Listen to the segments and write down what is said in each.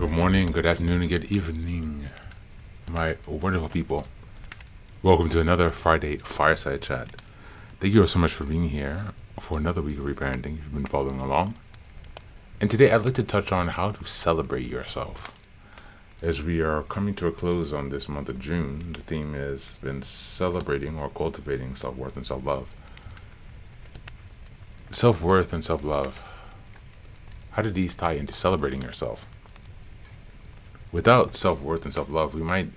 Good morning, good afternoon, and good evening, my wonderful people. Welcome to another Friday Fireside Chat. Thank you all so much for being here for another week of reparenting if you've been following along. And today I'd like to touch on how to celebrate yourself. As we are coming to a close on this month of June, the theme has been celebrating or cultivating self-worth and self-love. Self-worth and self-love. How do these tie into celebrating yourself? Without self-worth and self-love, we might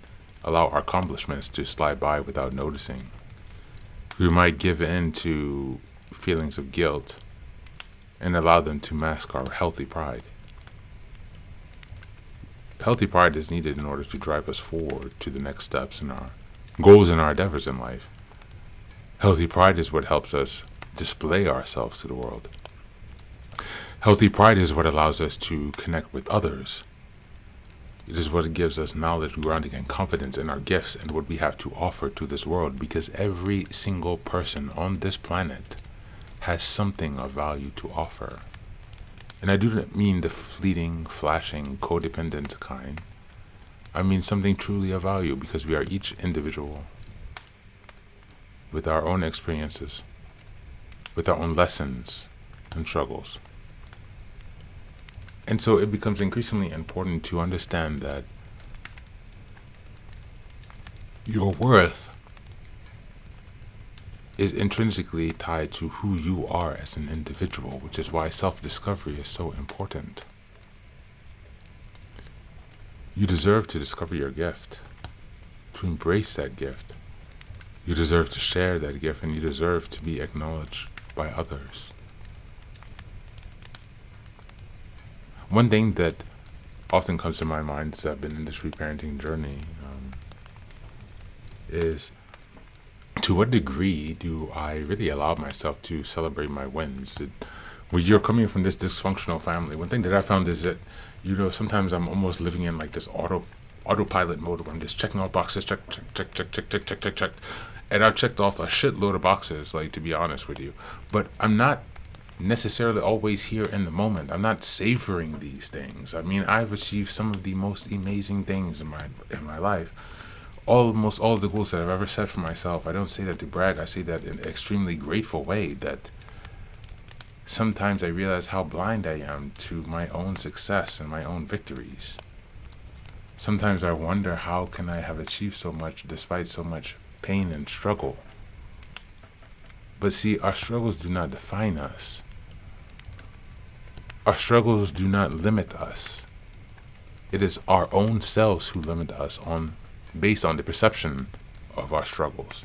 allow our accomplishments to slide by without noticing. We might give in to feelings of guilt and allow them to mask our healthy pride. Healthy pride is needed in order to drive us forward to the next steps in our goals and our endeavors in life. Healthy pride is what helps us display ourselves to the world. Healthy pride is what allows us to connect with others. It is what gives us knowledge, grounding, and confidence in our gifts and what we have to offer to this world, because every single person on this planet has something of value to offer. And I do not mean the fleeting, flashing, codependent kind. I mean something truly of value, because we are each individual with our own experiences, with our own lessons and struggles. And so it becomes increasingly important to understand that your worth is intrinsically tied to who you are as an individual, which is why self-discovery is so important. You deserve to discover your gift, to embrace that gift. You deserve to share that gift, and you deserve to be acknowledged by others. One thing that often comes to my mind as I've been in this reparenting journey is, to what degree do I really allow myself to celebrate my wins? When you're coming from this dysfunctional family, one thing that I found is that, sometimes I'm almost living in like this autopilot mode where I'm just checking off boxes, check. And I've checked off a shitload of boxes, like, to be honest with you. But I'm not necessarily always here in the moment. I'm not savoring these things. I mean, I've achieved some of the most amazing things in my life. Almost all of the goals that I've ever set for myself. I don't say that to brag. I say that in an extremely grateful way, that sometimes I realize how blind I am to my own success and my own victories. Sometimes I wonder, how can I have achieved so much despite so much pain and struggle? But see, our struggles do not define us. Our struggles do not limit us. It is our own selves who limit us based on the perception of our struggles.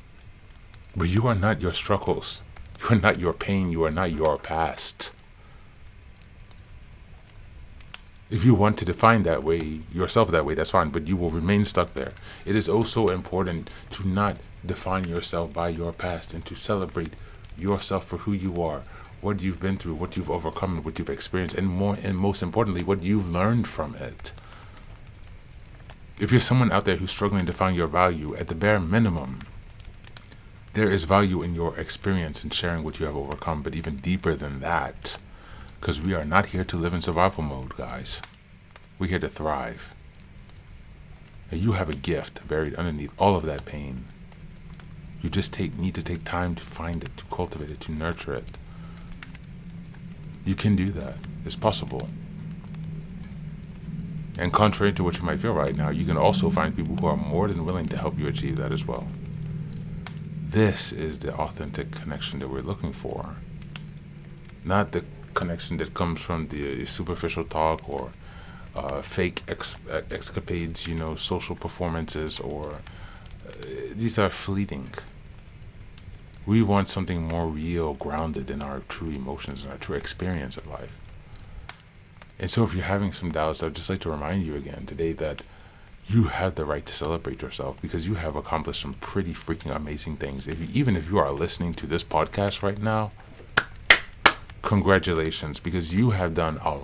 But you are not your struggles. You are not your pain. You are not your past. If you want to define yourself that way, that's fine, but you will remain stuck there. It is also important to not define yourself by your past and to celebrate yourself for who you are, what you've been through, what you've overcome, what you've experienced, and most importantly, what you've learned from it. If you're someone out there who's struggling to find your value, at the bare minimum, there is value in your experience and sharing what you have overcome, but even deeper than that, because we are not here to live in survival mode, guys. We're here to thrive. And you have a gift buried underneath all of that pain. You just need to take time to find it, to cultivate it, to nurture it. You can do that. It's possible. And contrary to what you might feel right now, you can also find people who are more than willing to help you achieve that as well. This is the authentic connection that we're looking for. Not the connection that comes from the superficial talk or fake escapades, social performances, or these are fleeting. We want something more real, grounded in our true emotions and our true experience of life. And so if you're having some doubts, I'd just like to remind you again today that you have the right to celebrate yourself, because you have accomplished some pretty freaking amazing things. Even if you are listening to this podcast right now, congratulations, because you have done a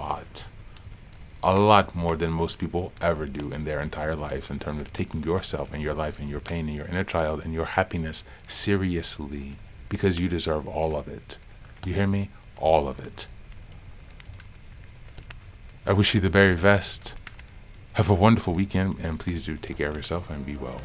lot more than most people ever do in their entire lives in terms of taking yourself and your life and your pain and your inner child and your happiness seriously, because you deserve all of it. You hear me? All of it. I wish you the very best. Have a wonderful weekend, and please do take care of yourself and be well.